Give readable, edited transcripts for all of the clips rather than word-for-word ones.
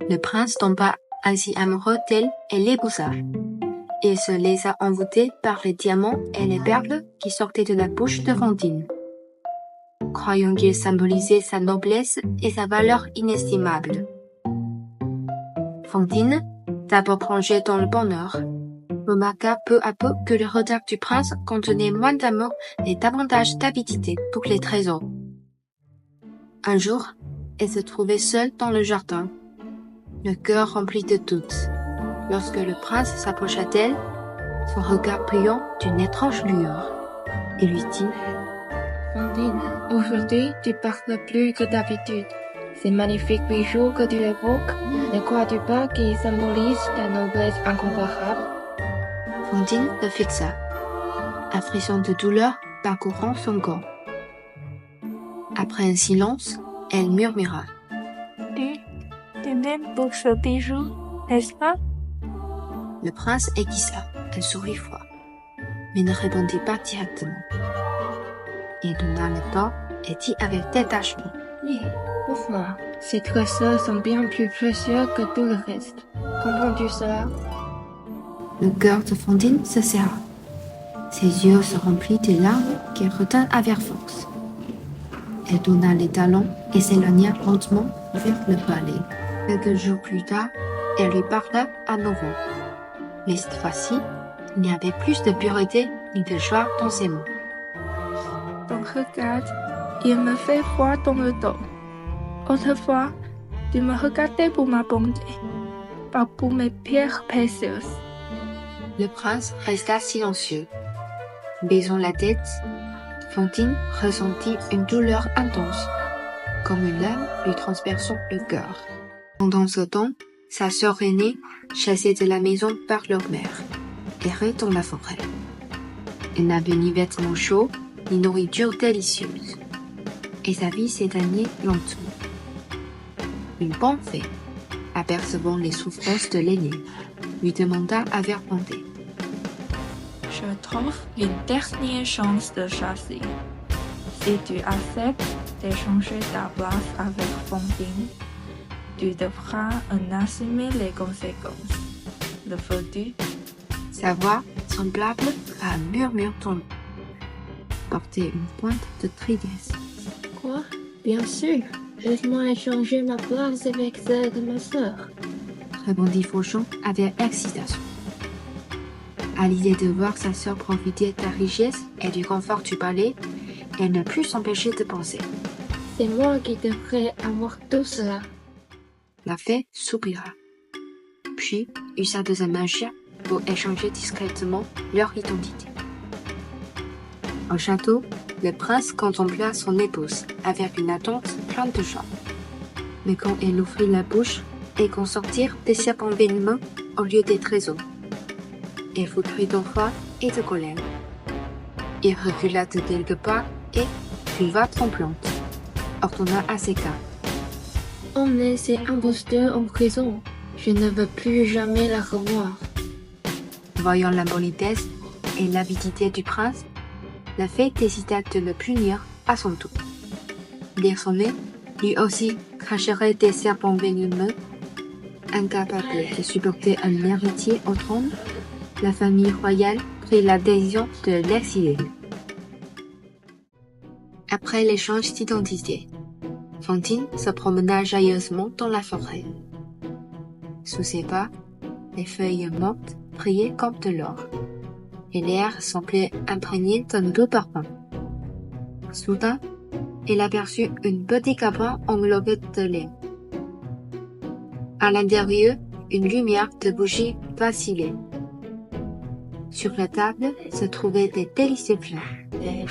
Le prince tomba ainsi amoureux d'elle et l'épousa. Il se laissa envoûter par les diamants et les perles qui sortaient de la bouche de Fantine, croyant qu'ils symbolisaient sa noblesse et sa valeur inestimable. Fantine, d'abord plongée dans le bonheur, remarqua peu à peu que le regard du prince contenait moins d'amour et davantage d'avidité pour les trésors. Un jour, elle se trouvait seule dans le jardin, le cœur rempli de doutes. Lorsque le prince s'approcha d'elle, son regard brillant d'une étrange lueur, et lui dit « Fantine, aujourd'hui tu parles plus que d'habitude. Ces magnifiques bijoux que tu évoques, ne crois-tu pas qu'ils symbolisent ta noblesse incomparable ?» Fantine le fixa, un frisson de douleur parcourant son corps. Après un silence, elle murmura « Tu m'aimes pour ce bijou, n'est-ce pas ?» Le prince aiguisa un sourire froid, mais ne répondit pas directement. Il donna le temps et dit avec détachement Oui, ouvre-moi. Ces trésors sont bien plus précieux que tout le reste. Comprends-tu cela? Le cœur de Fantine se serra. Ses yeux se remplirent de larmes qu'elle retint avec force. Elle donna les talons et s'éloigna lentement vers le palais. Quelques jours plus tard, elle lui parla à nouveau. Mais cette fois-ci, il n'y avait plus de pureté ni de joie dans ses mots. Ton regard, il me fait froid dans le dos. Autrefois, tu me regardais pour ma bonté, pas pour mes pierres précieuses. Le prince resta silencieux. Baisant la tête, Fantine ressentit une douleur intense, comme une lame lui transperçant le cœur. Pendant ce temps, sa sœur aînée, chassée de la maison par leur mère, errait dans la forêt. Elle n'avait ni vêtements chauds, ni nourriture délicieuse, et sa vie s'éteignait lentement. Une bonne fée, apercevant les souffrances de l'aînée, lui demanda avec bonté. Je t'offre une dernière chance de chasser. Si tu acceptes d'échanger ta place avec Fantine, tu devras en assumer les conséquences. Le veux-tu? Sa voix, semblable à un murmure tombé, portait une pointe de tristesse. Quoi? Bien sûr. Laisse-moi échanger ma place avec celle de ma sœur. Répondit Fauchon avec excitation. À l'idée de voir sa sœur profiter de la richesse et du confort du palais, elle ne put s'empêcher de penser. C'est moi qui devrais avoir tout cela. La fée soupira, puis usa de sa magie pour échanger discrètement leur identité. Au château, le prince contempla son épouse avec une attente pleine de joie. Mais quand elle ouvrit la bouche et qu'en sortirent des serpents venimeux au lieu des trésors, elle fut prise d'effroi et de colère. Il recula de quelques pas et, d'une voix tremblante, ordonna à ses gardes. Emmenez ces imposteurs en prison. Je ne veux plus jamais la revoir. Voyant la politesse et l'avidité du prince, la fée décida de le punir à son tour. Désormais, lui aussi cracherait des serpents venimeux. Incapable de supporter un héritier au trône, la famille royale prit la décision de l'exiler. Après l'échange d'identité, Fantine se promena joyeusement dans la forêt. Sous ses pas, les feuilles mortes brillaient comme de l'or, et l'air semblait imprégné d'un doux parfum. Soudain, elle aperçut une petite cabane enveloppée de lait. À l'intérieur, une lumière de bougie vacillait. Sur la table se trouvaient des délicieux plats,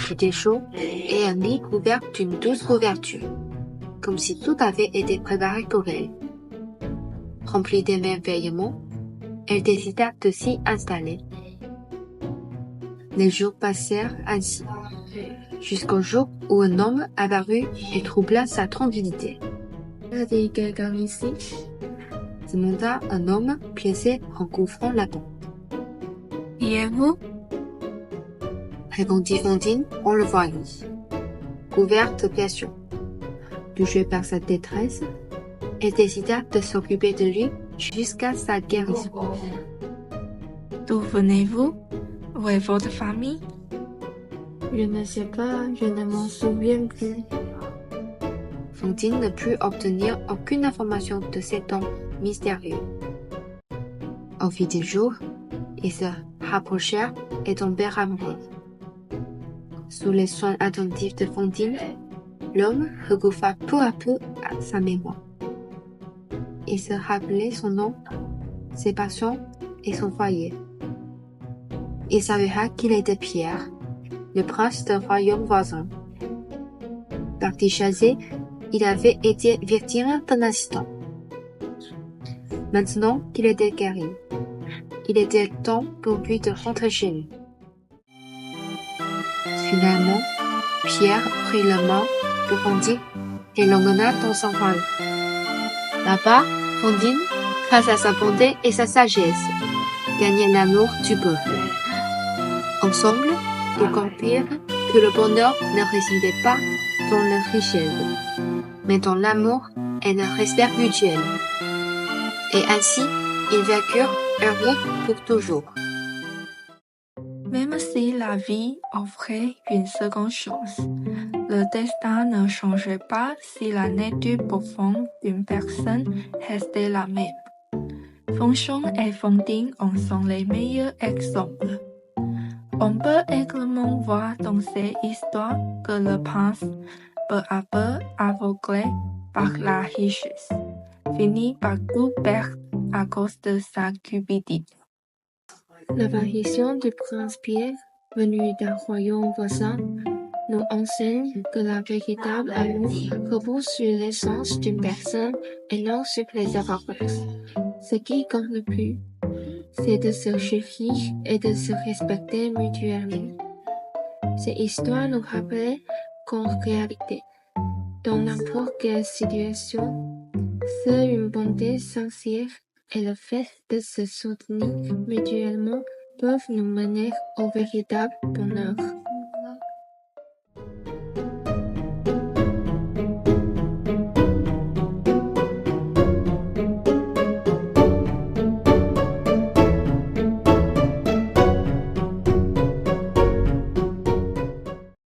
du thé chaud et un lit couvert d'une douce couverture, comme si tout avait été préparé pour elle. Remplie d'émerveillement, elle décida de s'y installer. Les jours passèrent ainsi, jusqu'au jour où un homme apparut et troubla sa tranquillité. « Y a-t-il quelqu'un ici ?» demanda un homme piécé en couvrant la porte. « Qui êtes-vous » répondit Fantine en le voyant, couverte de questions. Touchée par sa détresse, et décida de s'occuper de lui jusqu'à sa guérison. D'où venez-vous? Où est votre famille? Je ne sais pas, je ne m'en souviens plus. Fantine ne put obtenir aucune information de cet homme mystérieux. Au fil des jours, ils se rapprochèrent et tombèrent amoureux. Sous les soins attentifs de Fantine, l'homme recouvra peu à peu à sa mémoire. Il se rappelait son nom, ses passions et son foyer. Il s'avéra qu'il était Pierre, le prince d'un royaume voisin. Parti chasser, il avait été victime d'un accident. Maintenant qu'il était guéri, il était temps pour lui de rentrer chez lui. Finalement, Pierre prit la main de Fantine et l'emmena dans son royaume. Là-bas, Fantine, grâce à sa bonté et sa sagesse, gagnait l'amour du peuple. Ensemble, ils comprirent que le bonheur ne résidait pas dans la richesse, mais dans l'amour et le respect mutuel. Et ainsi, ils vécurent heureux pour toujours. Même si la vie offrait une seconde chance, le destin ne changeait pas si la nature profonde d'une personne restait la même. Fanchon et Fantine en sont les meilleurs exemples. On peut également voir dans ces histoires que le prince, peu à peu aveuglé par la richesse, finit par tout perdre à cause de sa cupidité. L'apparition du prince Pierre, venu d'un royaume voisin, nous enseigne que la véritable amour repose sur l'essence d'une personne et non sur les apparences. Ce qui compte le plus, c'est de se chérir et de se respecter mutuellement. Cette histoire nous rappelle qu'en réalité, dans n'importe quelle situation, seule une bonté sincère et le fait de se soutenir mutuellement peuvent nous mener au véritable bonheur.